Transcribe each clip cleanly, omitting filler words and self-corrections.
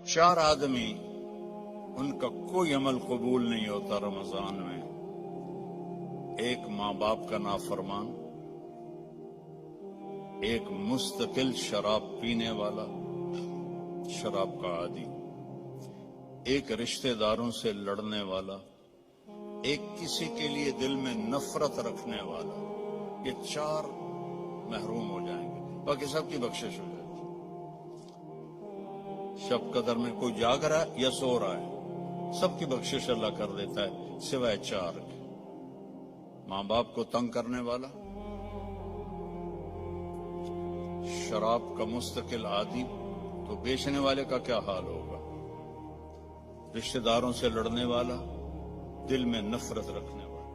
4 آدمی ان کا کوئی عمل قبول نہیں ہوتا رمضان میں. ایک ماں باپ کا نافرمان، ایک مستقل شراب پینے والا، شراب کا عادی، ایک رشتہ داروں سے لڑنے والا، ایک کسی کے لیے دل میں نفرت رکھنے والا. یہ 4 محروم ہو جائیں گے، باقی سب کی بخشش ہو جائے گی. شب قدر میں کوئی جاگ رہا ہے یا سو رہا ہے، سب کی بخشش اللہ کر دیتا ہے سوائے 4 کے. ماں باپ کو تنگ کرنے والا، شراب کا مستقل عادی، تو بیچنے والے کا کیا حال ہوگا؟ رشتہ داروں سے لڑنے والا، دل میں نفرت رکھنے والا.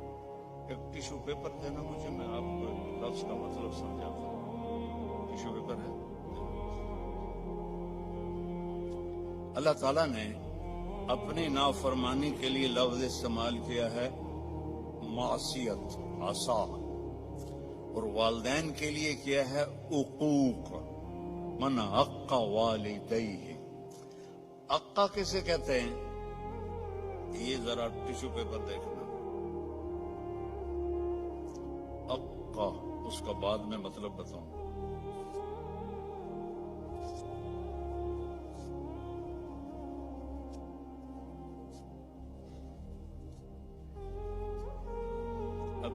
ایک ٹیشو پیپر دینا مجھے، میں آپ کو لفظ کا مطلب سمجھاتا ہوں. ٹیشو پیپر ہے. اللہ تعالیٰ نے اپنی نافرمانی کے لیے لفظ استعمال کیا ہے معصیت، عصا، اور والدین کے لیے کیا ہے عقوق. من حق والدیہ. عقا کسے کہتے ہیں؟ یہ ذرا ٹیشو پیپر دیکھنا. عقا، اس کا بعد میں مطلب بتاؤں.